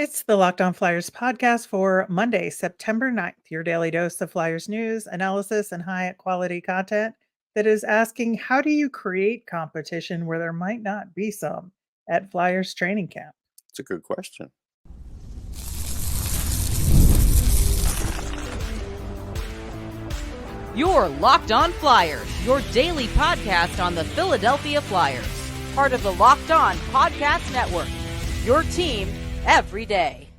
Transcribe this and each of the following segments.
It's the Locked On Flyers podcast for Monday, September 9th, your daily dose of Flyers news, analysis, and high quality content that is asking how do you create competition where there might not be some at Flyers training camp? It's a good question. You're Locked On Flyers, your daily podcast on the Philadelphia Flyers, part of the Locked On Podcast Network, your team every day.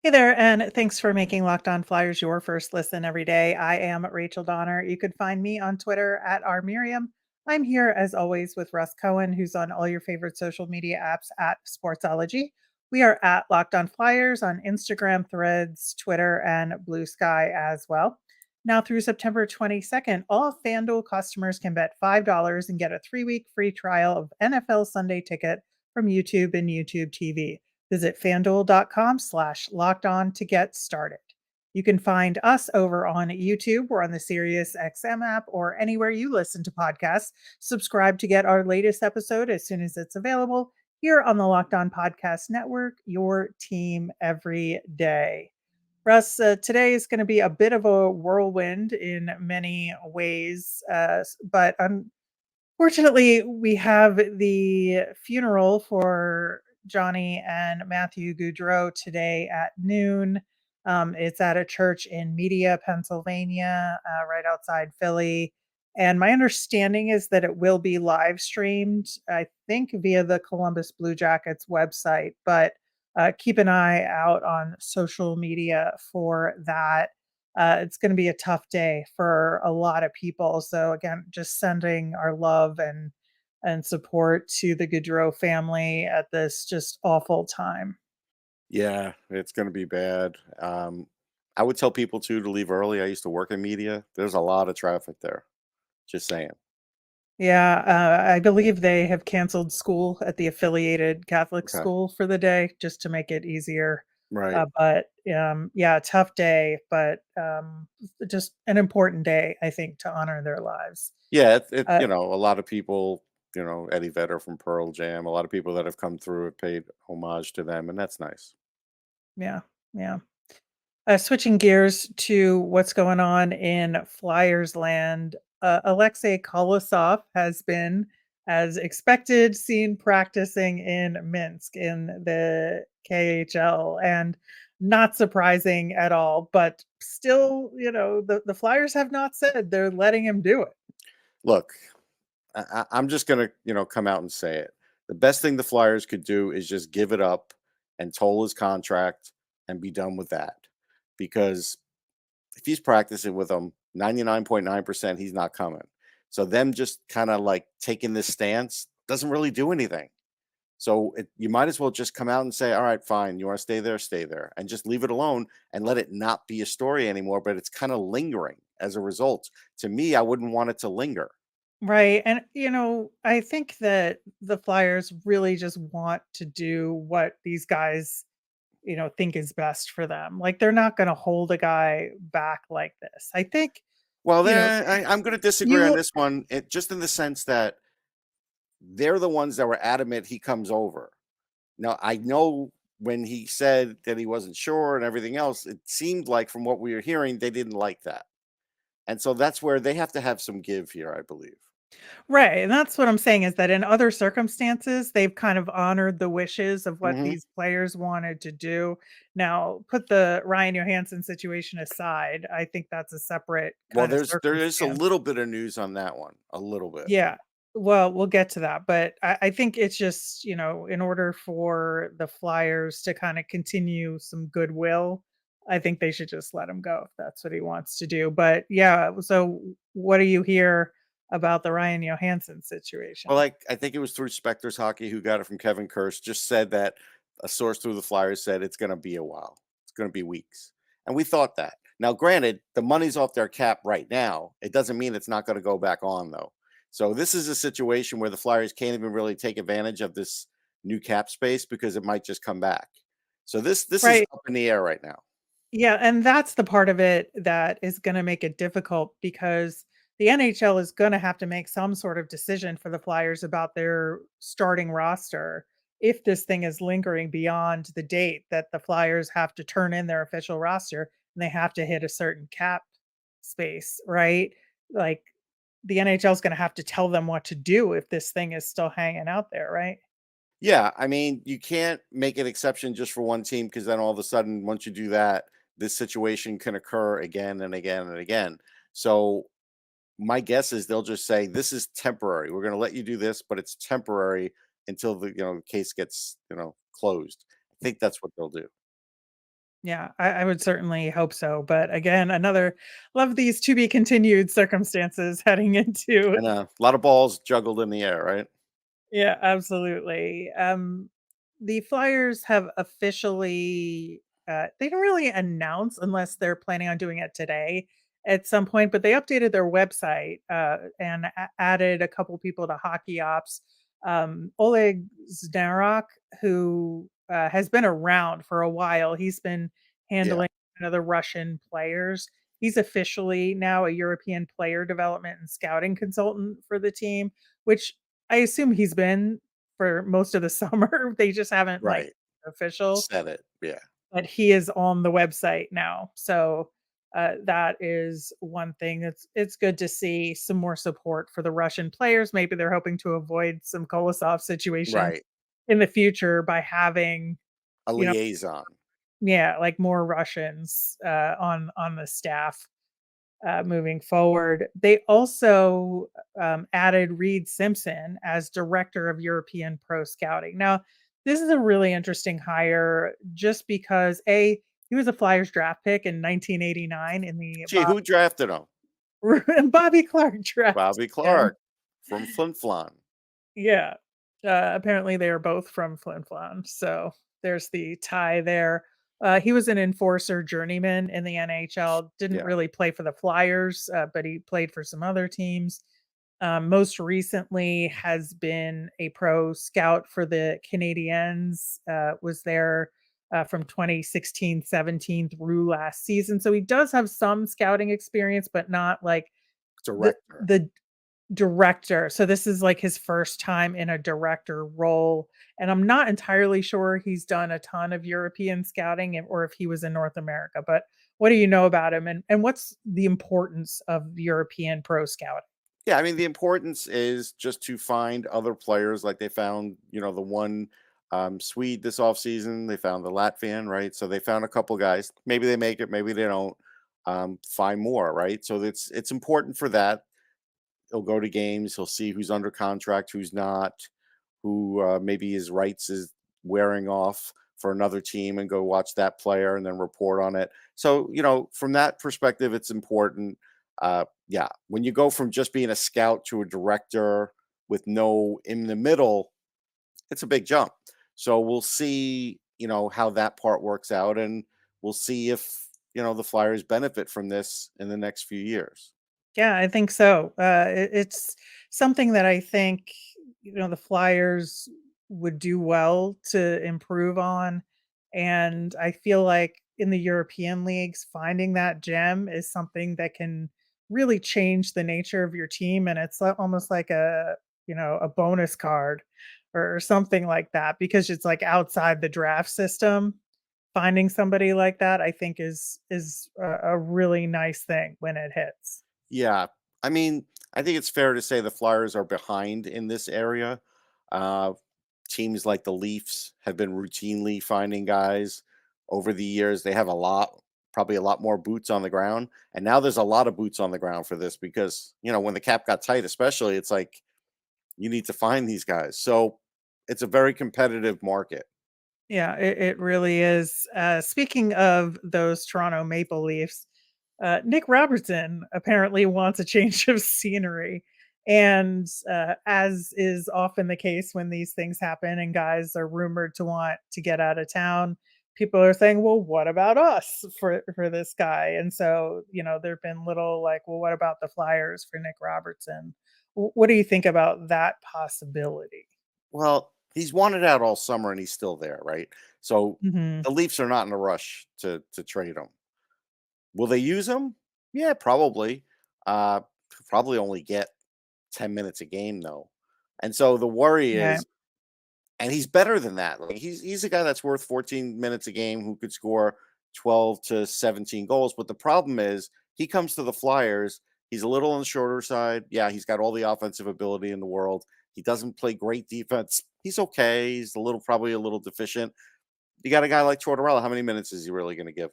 Hey there, and thanks for making Locked On Flyers your first listen every day. I am Rachel Donner. You could find me on Twitter at rmiriam. I'm here as always with Russ Cohen, who's on all your favorite social media apps at Sportsology. We are at Locked On Flyers on Instagram, Threads, Twitter, and Blue Sky as well. Now through September 22nd, all FanDuel customers can bet $5 and get a 3-week free trial of NFL Sunday Ticket from YouTube and YouTube TV. Visit fanduel.com/locked on to get started. You can find us over on YouTube or on the SiriusXM app or anywhere you listen to podcasts. Subscribe to get our latest episode as soon as it's available here on the Locked On Podcast Network, your team every day. Russ, today is going to be a bit of a whirlwind in many ways, but unfortunately, we have the funeral for Johnny and Matthew Goudreau today at noon. It's at a church in Media, Pennsylvania, right outside Philly. And my understanding is that it will be live streamed, I think, via the Columbus Blue Jackets website. But keep an eye out on social media for that. It's going to be a tough day for a lot of people. So again, just sending our love and support to the Goudreau family at this just awful time. Yeah, it's going to be bad. I would tell people too to leave early. I used to work in media. There's a lot of traffic there. Just saying. Yeah, I believe they have canceled school at the affiliated Catholic Okay. school for the day just to make it easier. Right. But yeah, tough day, but just an important day, I think, to honor their lives. Yeah, Uh, a lot of people, Eddie Vedder from Pearl Jam, a lot of people that have come through have paid homage to them, and that's nice. yeah, yeah. Switching gears to what's going on in Flyers land, Alexei Kolosov has been, as expected, seen practicing in Minsk in the KHL, and not surprising at all. But still, the Flyers have not said they're letting him do it. Look, I'm just gonna, come out and say it. The best thing the Flyers could do is just give it up and toll his contract and be done with that. Because if he's practicing with them, 99.9% he's not coming. So them just kind of like taking this stance doesn't really do anything. So you might as well just come out and say, all right, fine, you want to stay there, and just leave it alone and let it not be a story anymore. But it's kind of lingering as a result. To me, I wouldn't want it to linger. Right. And, I think that the Flyers really just want to do what these guys think is best for them. Like they're not going to hold a guy back like this. I think, Well, you know, then I'm going to disagree on you this one, just in the sense that they're the ones that were adamant he comes over. Now, I know when he said that he wasn't sure and everything else, it seemed like from what we were hearing, they didn't like that. And so that's where they have to have some give here, I believe. right. And that's what I'm saying is that in other circumstances, they've kind of honored the wishes of what Hmm. these players wanted to do. Now, put the Ryan Johansson situation aside. I think that's a separate Well, kind of there is a circumstance. little bit of news on that one, a little bit. Yeah. Well, we'll get to that. But I think it's just, in order for the Flyers to kind of continue some goodwill, I think they should just let him go if that's what he wants to do. But yeah, so what do you hear about the Ryan Johansson Well, situation? like I think it was through Spectre's Hockey who got it from Kevin Kurse, just said that a source through the Flyers said it's going to be a while. It's going to be weeks. And we thought that. Now, granted, the money's off their cap right now. It doesn't mean it's not going to go back on, though. So this is a situation where the Flyers can't even really take advantage of this new cap space because it might just come back. So this is Right. up in the air right now. Yeah, and that's the part of it that is gonna make it difficult because the NHL is gonna have to make some sort of decision for the Flyers about their starting roster. if this thing is lingering beyond the date that the Flyers have to turn in their official roster and they have to hit a certain cap space, right? Like the NHL is going to have to tell them what to do if this thing is still hanging out there, right? Yeah, I mean, you can't make an exception just for one team because then all of a sudden, once you do that, this situation can occur again and again and again. So my guess is they'll just say this is temporary. We're going to let you do this, but it's temporary until the case gets closed. I think that's what they'll do. Yeah, I would certainly hope so. But again, another love these to be continued circumstances heading into. And a lot of balls juggled in the air, right? Yeah, absolutely. The Flyers have officially they don't really announce unless they're planning on doing it today at some point, but they updated their website and added a couple people to hockey ops. Oleg Znarok, who has been around for a while, he's been Yeah, handling the Russian players. He's officially now a European player development and scouting consultant for the team, which I assume he's been for most of the summer. They just haven't, like, right. official, Said it. Yeah, but he is on the website now. So, that is one thing it's good to see some more support for the Russian players. Maybe they're hoping to avoid some Kolosov situations right. in the future by having, A you know liaison. yeah, like, more Russians, on the staff. Moving forward. They also added Reed Simpson as director of European Pro Scouting. Now, this is a really interesting hire just because he was a Flyers draft pick in 1989 in the Gee, who drafted him? Bobby Clark draft. Bobby Him. Clark from Flin Flon. Yeah. Apparently they are both from Flin Flon, so there's the tie there. He was an enforcer journeyman in the NHL, didn't Yeah, really play for the Flyers, but he played for some other teams. Most recently has been a pro scout for the Canadiens, was there from 2016-17 through last season. So he does have some scouting experience, but not like director. the director. So this is like his first time in a director role, and I'm not entirely sure he's done a ton of European scouting or if he was in North America, but what do you know about him and what's the importance of European pro scouting? Yeah, I mean, the importance is just to find other players like they found, the one Swede this offseason. They found the Latvian, right? So they found a couple guys. Maybe they make it, maybe they don't. Find more, right? So it's important for that. He'll go to games, he'll see who's under contract, who's not, who maybe his rights is wearing off for another team and go watch that player and then report on it. So, from that perspective, it's important. Yeah, when you go from just being a scout to a director with no in the middle, it's a big jump. So we'll see, how that part works out, and we'll see if the Flyers benefit from this in the next few years. Yeah, I think so. It's something that I think the Flyers would do well to improve on, and I feel like in the European leagues, finding that gem is something that can really change the nature of your team, and it's almost like a bonus card or something like that because it's like outside the draft system. Finding somebody like that, I think, is a really nice thing when it hits. Yeah. I mean, I think it's fair to say the Flyers are behind in this area. Uh, Teams like the Leafs have been routinely finding guys over the years. They have probably a lot more boots on the ground. And now there's a lot of boots on the ground for this because, when the cap got tight, especially, it's like you need to find these guys. So it's a very competitive market. Yeah, it really is. Speaking of those Toronto Maple Leafs, Nick Robertson apparently wants a change of scenery. And as is often the case when these things happen and guys are rumored to want to get out of town, people are saying, well, what about us for this guy? And so, there have been little like, well, what about the Flyers for Nick Robertson? What do you think about that possibility? Well, he's wanted out all summer and he's still there, right? So Hmm. the Leafs are not in a rush to trade him. Will they use him? Yeah, probably. Uh, Probably only get 10 minutes a game though. And so the worry Yeah. is And he's better than that. Like he's a guy that's worth 14 minutes a game who could score 12 to 17 goals. But the problem is he comes to the Flyers. He's a little on the shorter side. Yeah, he's got all the offensive ability in the world. He doesn't play great defense. He's okay. He's probably a little deficient. You got a guy like Tortorella. How many minutes is he really going to give him?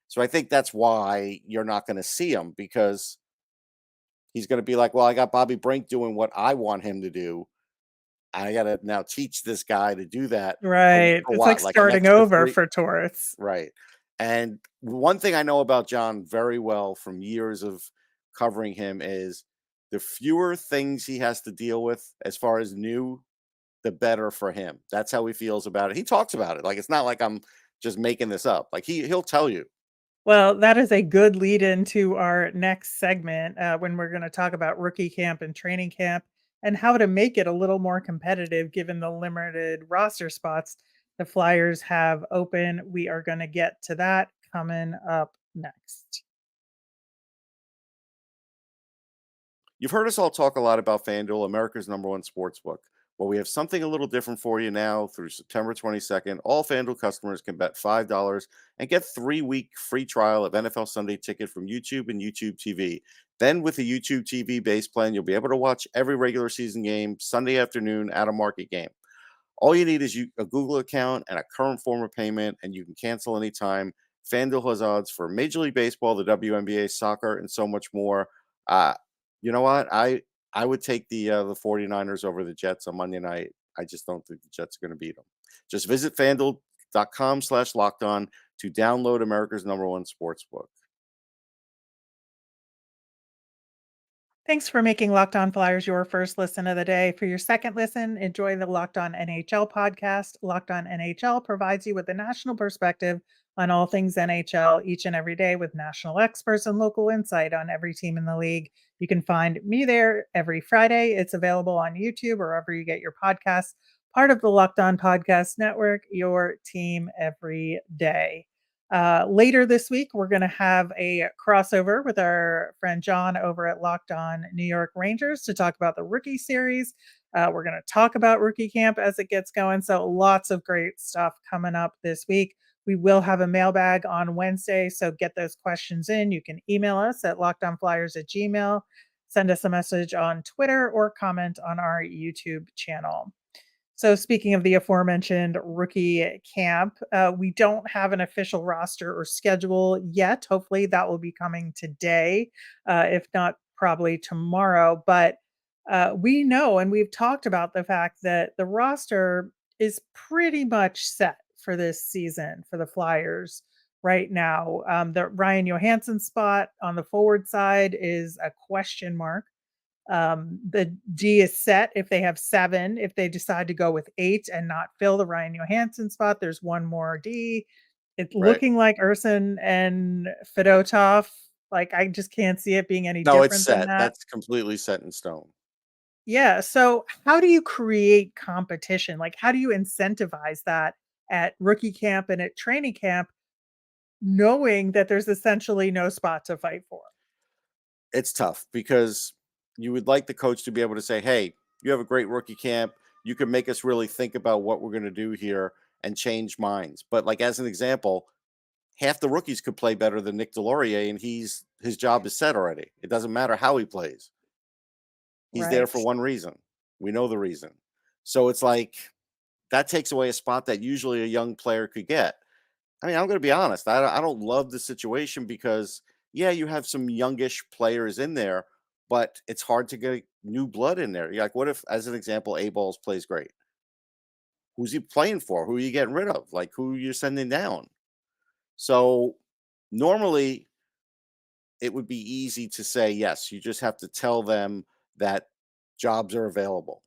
So I think that's why you're not going to see him, because he's going to be like, well, I got Bobby Brink doing what I want him to do. I got to now teach this guy to do that Right. for It's like what? Like an starting extra over 3. for Torts. Right. And one thing I know about John very well from years of covering him is the fewer things he has to deal with as far as new, the better for him. That's how he feels about it. He talks about it. Like, it's not like I'm just making this up. Like he'll tell you. Well, that is a good lead into our next segment when we're going to talk about rookie camp and training camp and how to make it a little more competitive given the limited roster spots the Flyers have open. We are going to get to that coming up next. You've heard us all talk a lot about FanDuel, America's #1 sportsbook. Well, we have something a little different for you now through September 22nd. All FanDuel customers can bet $5 and get 3-week free trial of NFL Sunday Ticket from YouTube and YouTube TV. Then, with the YouTube TV base plan, you'll be able to watch every regular season game Sunday afternoon at a market game. All you need is a Google account and a current form of payment, and you can cancel anytime. FanDuel has odds for Major League Baseball, the WNBA, soccer, and so much more. Uh, you know what? I would take the 49ers over the Jets on Monday night. I just don't think the Jets are going to beat them. Just visit FanDuel.com/lockedon to download America's #1 sportsbook. Thanks for making Locked On Flyers your first listen of the day. For your second listen, enjoy the Locked On NHL podcast. Locked On NHL provides you with a national perspective on all things NHL each and every day with national experts and local insight on every team in the league. You can find me there every Friday. It's available on YouTube or wherever you get your podcasts. Part of the Locked On Podcast Network, your team every day. Later this week, we're going to have a crossover with our friend John over at Locked On New York Rangers to talk about the rookie series. We're going to talk about rookie camp as it gets going. So, lots of great stuff coming up this week. We will have a mailbag on Wednesday. So, get those questions in. You can email us at lockedonflyers@gmail.com, send us a message on Twitter, or comment on our YouTube channel. So, speaking of the aforementioned rookie camp, we don't have an official roster or schedule yet. Hopefully, that will be coming today, if not probably tomorrow. But we know, and we've talked about the fact that the roster is pretty much set for this season for the Flyers right now. The Ryan Johansson spot on the forward side is a question mark. The D is set if they have 7. If they decide to go with 8 and not fill the Ryan Johansson spot, there's one more D. It's Right. looking like Urson and Fedotov. Like, I just can't see it being any No, it's different than set. that. That's completely set in stone. Yeah. So, how do you create competition? Like, how do you incentivize that at rookie camp and at training camp, knowing that there's essentially no spot to fight for? It's tough because you would like the coach to be able to say, hey, you have a great rookie camp. You can make us really think about what we're going to do here and change minds. But, like, as an example, half the rookies could play better than Nick Delorier, and his job is set already. It doesn't matter how he plays. He's there Right. for one reason. We know the reason. So it's like that takes away a spot that usually a young player could get. I mean, I'm going to be honest. I don't love the situation because, yeah, you have some youngish players in there, but it's hard to get new blood in there. You're like, what if, as an example, A-Balls plays great? Who's he playing for? Who are you getting rid of? Like, who you're sending down? So normally it would be easy to say, yes, you just have to tell them that jobs are available.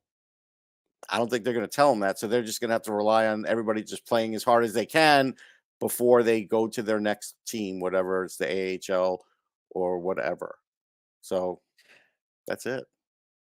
I don't think they're going to tell them that. So they're just going to have to rely on everybody just playing as hard as they can before they go to their next team, whatever it's the AHL or whatever. So that's it.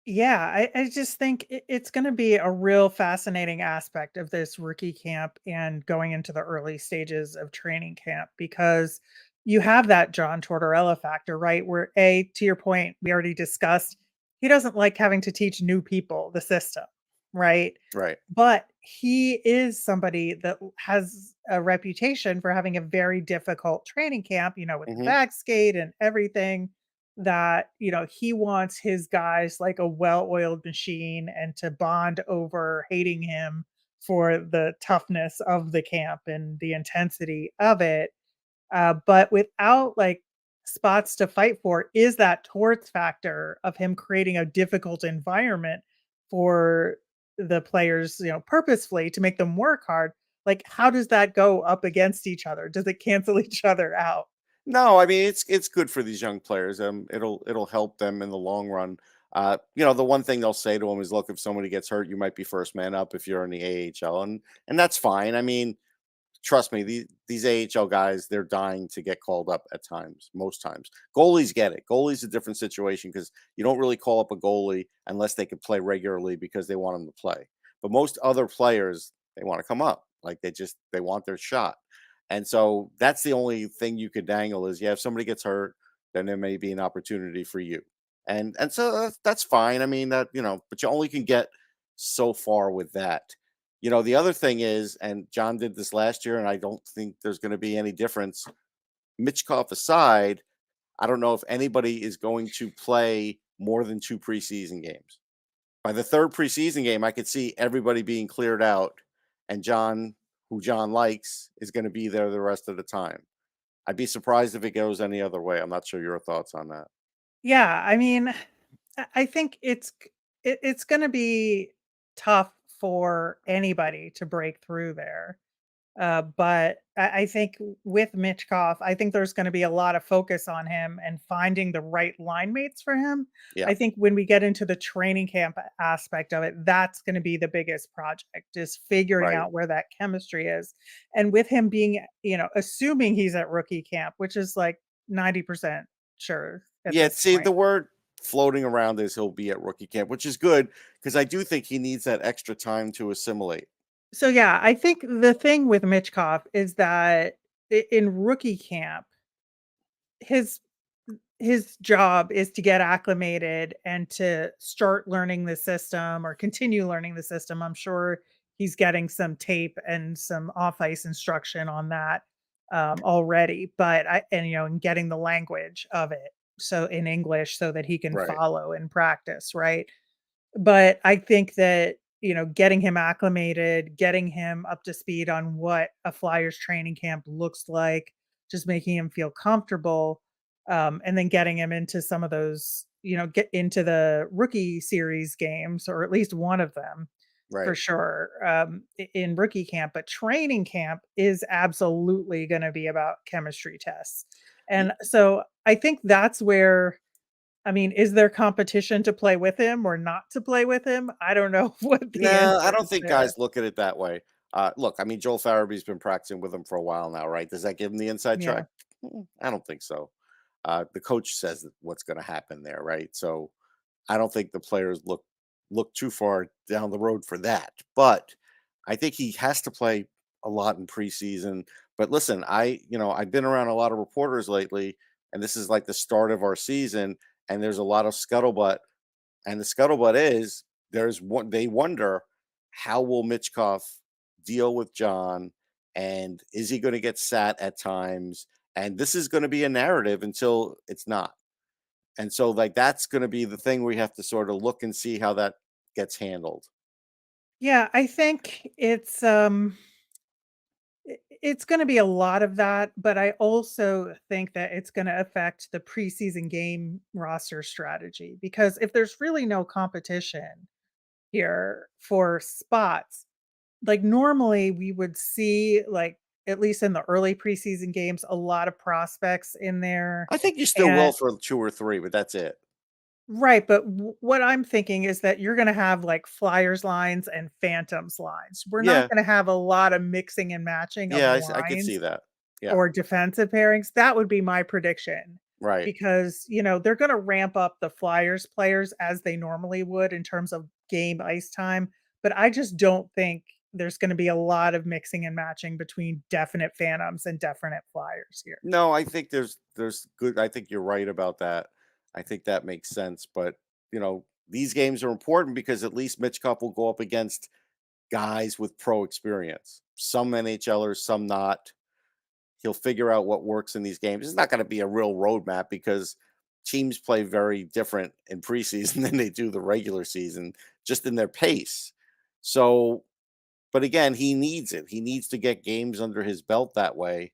Yeah, I just think it's going to be a real fascinating aspect of this rookie camp and going into the early stages of training camp because you have that John Tortorella factor, right? Where, to your point, we already discussed, he doesn't like having to teach new people the system, right? Right. But he is somebody that has a reputation for having a very difficult training camp, with the Hmm. back skate and everything, that, he wants his guys like a well-oiled machine and to bond over hating him for the toughness of the camp and the intensity of it. But without like spots to fight for, is that torts factor of him creating a difficult environment for the players, purposefully to make them work hard. Like, how does that go up against each other? Does it cancel each other out? No, I mean it's good for these young players. It'll help them in the long run. The one thing they'll say to them is, "Look, if somebody gets hurt, you might be first man up if you're in the AHL," and that's fine. I mean, trust me, these AHL guys, they're dying to get called up at times, most times. Goalies get it. Goalies a different situation because you don't really call up a goalie unless they can play regularly because they want them to play. But most other players, they want to come up. Like they want their shot. And so that's the only thing you could dangle is, yeah, if somebody gets hurt, then there may be an opportunity for you. And so that's fine. I mean but you only can get so far with that. The other thing is, and John did this last year, and I don't think there's going to be any difference. Mitchkov aside, I don't know if anybody is going to play more than 2 preseason games. By the third preseason game, I could see everybody being cleared out, and John, who John likes, is going to be there the rest of the time. I'd be surprised if it goes any other way. I'm not sure your thoughts on that. Yeah, I mean, I think it's going to be tough for anybody to break through there. But I think with Mitchkov, I think there's going to be a lot of focus on him and finding the right line mates for him. Yeah, I think when we get into the training camp aspect of it, that's going to be the biggest project, is figuring right. out where that chemistry is. And with him being, assuming he's at rookie camp, which is like 90% sure at Yeah, this see, point. the word floating around is he'll be at rookie camp, which is good because I do think he needs that extra time to assimilate. So yeah, I think the thing with Mitchkov is that in rookie camp, his his job is to get acclimated and to start learning the system or continue learning the system. I'm sure he's getting some tape and some off ice instruction on that already, but and getting the language of it so in English so that he can Right, follow and practice, right? But I think that, getting him acclimated, getting him up to speed on what a Flyers training camp looks like, just making him feel comfortable, and then getting him into some of those, get into the rookie series games, or at least one of them for right. sure, in rookie camp. But training camp is absolutely going to be about chemistry tests. Y- And so I think that's where, I mean, is there competition to play with him or not to play with him? I don't know what the No, I answer don't is think there. guys look at it that way. Look, I mean, Joel Farabee's been practicing with him for a while now, right? Does that give him the inside track? Yeah. I don't think so. The coach says what's going to happen there, right? So I don't think the players look too far down the road for that. But I think he has to play a lot in preseason. But listen, I've been around a lot of reporters lately, and this is like the start of our season, and there's a lot of scuttlebutt. And the scuttlebutt is there's one they wonder how will Mitchkov deal with John, and is he going to get sat at times? And this is going to be a narrative until it's not. And so, like, that's going to be the thing we have to sort of look and see how that gets handled. Yeah, I think it's going to be a lot of that, but I also think that it's going to affect the preseason game roster strategy, because if there's really no competition here for spots, like normally we would see, like, at least in the early preseason games, a lot of prospects in there. I think you still will And for 2 or 3, but that's it. right, but what I'm thinking is that you're gonna have, like, Flyers lines and Phantoms lines. We're not Yeah, gonna have a lot of mixing and matching of yeah, I could see lines that. Yeah, or defensive pairings. That would be my prediction, right. because, they're gonna ramp up the Flyers players as they normally would in terms of game ice time, but I just don't think there's gonna be a lot of mixing and matching between definite Phantoms and definite Flyers here. No, I think there's good. I think you're right about that. I think that makes sense. But these games are important because at least Mitchkov will go up against guys with pro experience. Some NHLers, some not. He'll figure out what works in these games. It's not going to be a real roadmap because teams play very different in preseason than they do the regular season, just in their pace. So, but again, he needs it. He needs to get games under his belt that way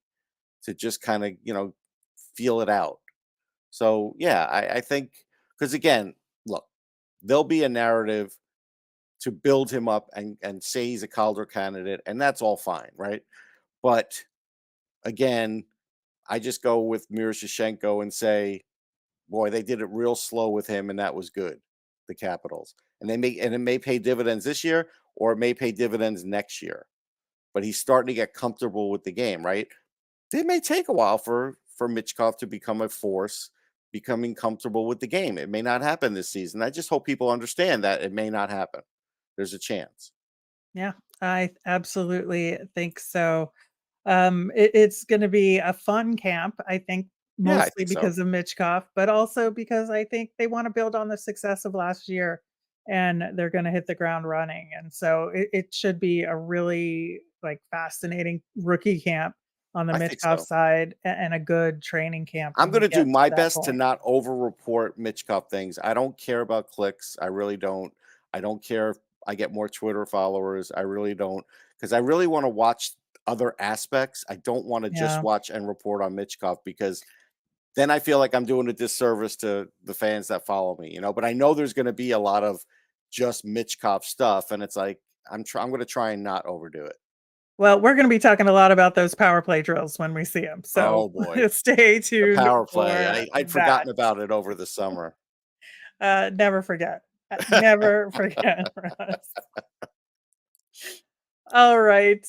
to just kind of, feel it out. So, yeah, I think because again, look, there'll be a narrative to build him up and say he's a Calder candidate, and that's all fine, right? But again, I just go with Miroshnichenko and say, boy, they did it real slow with him, and that was good. The Capitals, and it may pay dividends this year, or it may pay dividends next year. But he's starting to get comfortable with the game, right? It may take a while for Michkov to become a force, becoming comfortable with the game. It may not happen this season. I just hope people understand that it may not happen. There's a chance. Yeah, I absolutely think so. It's going to be a fun camp, I think, Yeah, I mostly think so. because of Mitchkov, but also because I think they want to build on the success of last year and they're going to hit the ground running. And so it should be a really like fascinating rookie camp on the I think Mitchkov so. side and a good training camp I'm when we gonna do get to my that best to point. not over-report Mitch Cup things. I don't care about clicks. I really don't. I don't care if I get more Twitter followers. I really don't, because I really want to watch other aspects. I don't want to just Yeah. watch and report on Mitch Cup because then I feel like I'm doing a disservice to the fans that follow me, But I know there's going to be a lot of just Mitch Cup stuff, and it's like I'm going to try and not overdo it. Well, we're going to be talking a lot about those power play drills when we see them. So Oh boy, stay the tuned power play. for I'd that. forgotten about it over the summer. Never forget. Never forget, Russ. All right.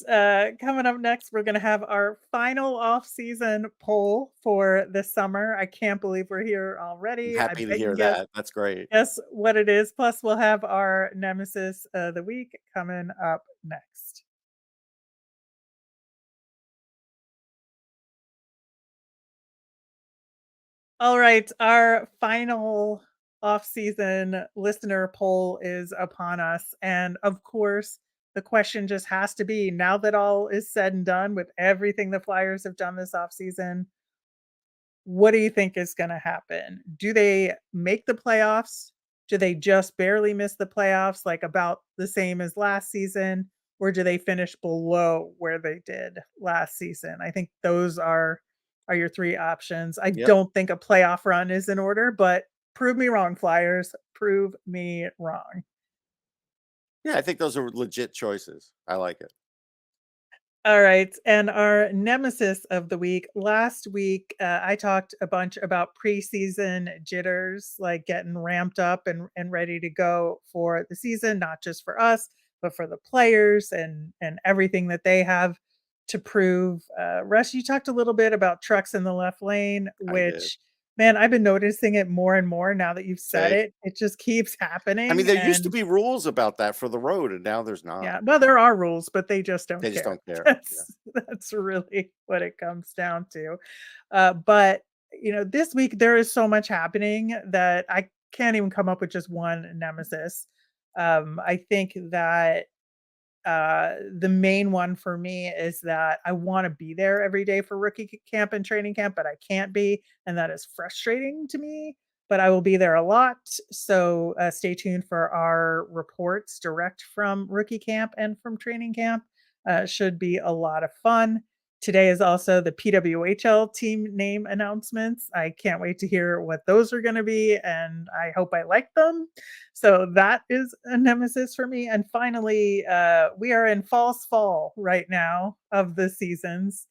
Coming up next, we're going to have our final off-season poll for this summer. I can't believe we're here I'm already. I happy to bet you can hear guess that. That's great. guess what it is. Plus, we'll have our nemesis of the week coming up next. All right, our final off-season listener poll is upon us, and of course, the question just has to be, now that all is said and done with everything the Flyers have done this offseason, what do you think is gonna happen? Do they make the playoffs? Do they just barely miss the playoffs, like about the same as last season? Or do they finish below where they did last season? I think those are your 3 options. I Yep. don't think a playoff run is in order, but prove me wrong, Flyers. Prove me wrong. Yeah, I think those are legit choices. I like it. All right, and our nemesis of the week. Last week, I talked a bunch about preseason jitters, like getting ramped up and ready to go for the season, not just for us, but for the players and everything that they have to prove. Russ, you talked a little bit about trucks in the left lane, I did. which, man, I've been noticing it more and more now that you've said See? it. It just keeps I mean, happening, there used to and be rules about that for the road, and now there's not. yeah, well, there are rules, but they just don't They just care. don't care. Yeah. That's really what it comes down to. But this week there is so much happening that I can't even come up with just one nemesis. I think that the main one for me is that I want to be there every day for camp and training camp, but I can't be, and that is frustrating to me. But I will be there a lot, so stay tuned for our reports direct from rookie camp and from training camp. Should be a lot of fun. Today is also the PWHL team name announcements. I can't wait to hear what those are going to be, and I hope I like them. So that is a nemesis for me. And finally, we are in false fall right now of the seasons,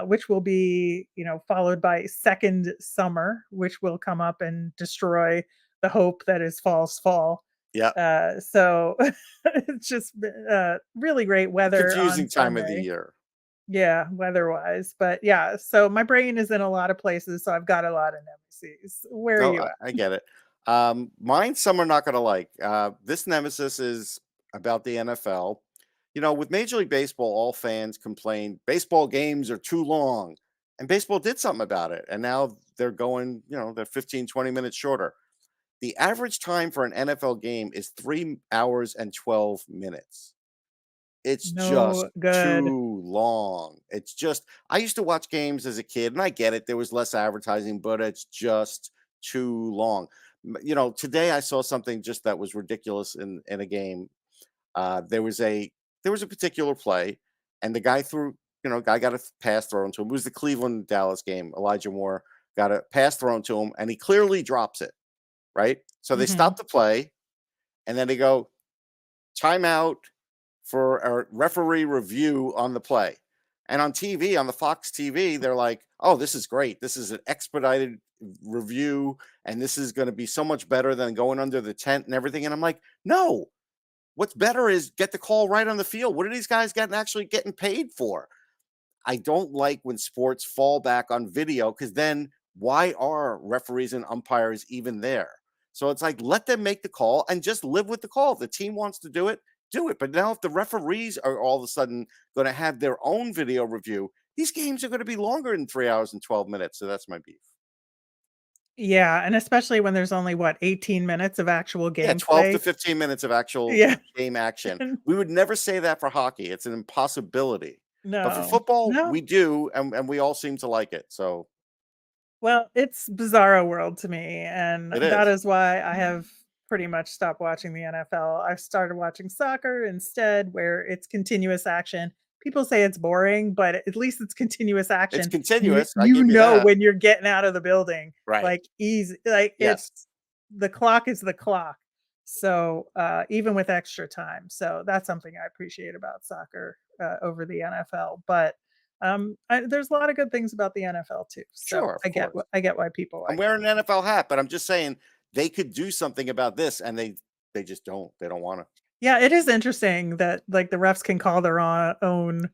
which will be, followed by second summer, which will come up and destroy the hope that is false fall. Yeah. So it's just really great A weather on confusing time of the Sunday. year. Yeah, weather-wise. But yeah, so my brain is in a lot of places, so I've got a lot of nemesis. Where are No, you I at? get it. Mine, some are not gonna like. This nemesis is about the NFL. With Major League Baseball, all fans complain baseball games are too long. And baseball did something about it. And now they're going, they're 15, 20 minutes shorter. The average time for an NFL game is 3 hours and 12 minutes. It's just No good. too long. It's just I used to watch games as a kid, and I get it. There was less advertising, but it's just too long. Today I saw something just that was ridiculous in a game. There was a particular play, and the guy threw. Guy got a pass thrown to him. It was the Cleveland Dallas game. Elijah Moore got a pass thrown to him, and he clearly drops it. Right. So they Mhm. stop the play, and then they go timeout for a referee review on the play. And on TV, on the Fox TV, they're like, "Oh, this is great. This is an expedited review, and this is going to be so much better than going under the tent and everything." And I'm like, "No, what's better is get the call right on the field. What are these guys actually getting paid for?" I don't like when sports fall back on video because then why are referees and umpires even there? So it's like let them make the call and just live with the call. If the team wants to do it, do it. But now if the referees are all of a sudden going to have their own video review, these games are going to be longer than 3 hours and 12 minutes. So that's my beef. Yeah, and especially when there's only, what, 18 minutes of actual Yeah, 12 to gameplay? 15 minutes of actual Yeah. game action. We would never say that for hockey. It's an impossibility. But for No. football, No. we do, and we all seem to like it. So Well, it's bizarro world to me, and it that is. is why I have pretty much stopped watching the NFL. I've started watching soccer instead, where it's continuous action. People say it's boring, but at least it's continuous It's action. You continuous, I you give you know that. when you're getting out of the building, Right. like easy, like Yes. it's the clock is the clock. So even with extra time, so that's something I appreciate about soccer over the NFL. But there's a lot of good things about the NFL too, so Sure, of course. I get why people I'm like it. wearing an NFL hat, but I'm just saying they could do something about this, and they just don't. They don't wanna. Yeah, it is interesting that, like, the refs can call their own,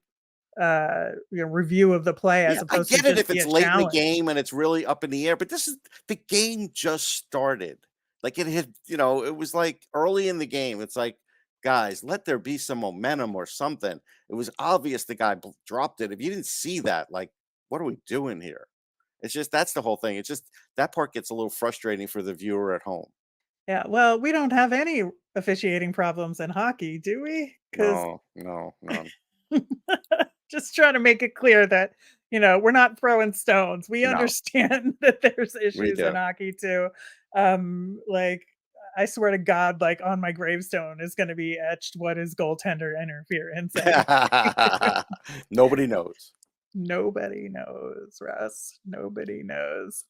review of the play Yeah, as I opposed to get it just if be it's a late in the challenge. game and it's really up in the air, but this is the game just started. Like, it was, like, early in the game. It's like, "Guys, let there be some momentum or something." It was obvious the guy dropped it. If you didn't see that, like, what are we doing here? It's just that's the whole thing. It's just that part gets a little frustrating for the viewer at home. Yeah, well, we don't have any officiating problems in hockey, do we? Because No, no, none. just trying to make it clear that, we're not throwing stones. We No, understand that there's we issues in do. hockey too. Like, I swear to God, like, on my gravestone is gonna be etched, "What is goaltender interference?" And Nobody knows. nobody knows, Russ. Nobody knows.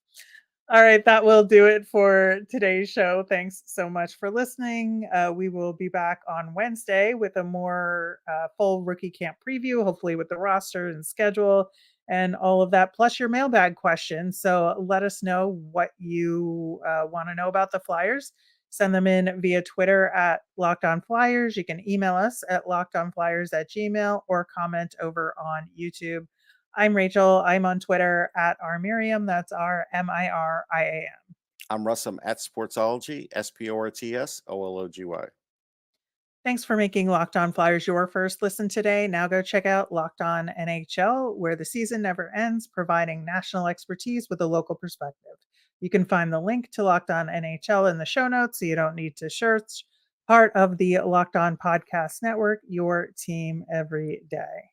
All right, that will do it for today's show. Thanks so much for listening. We will be back on Wednesday with a more full rookie camp preview, hopefully with the roster and schedule and all of that, plus your mailbag questions. So let us know what you want to know about the Flyers. Send them in via Twitter at Locked On Flyers. You can email us at lockedonflyers@gmail or comment over on YouTube. I'm Rachel. I'm on Twitter at rmiriam. That's RMIRIAM. I'm Russ. I'm at Sportsology, SPORTSOLOGY. Thanks for making Locked On Flyers your first listen today. Now go check out Locked On NHL, where the season never ends, providing national expertise with a local perspective. You can find the link to Locked On NHL in the show notes, so you don't need to search. Part of the Locked On Podcast Network, your team every day.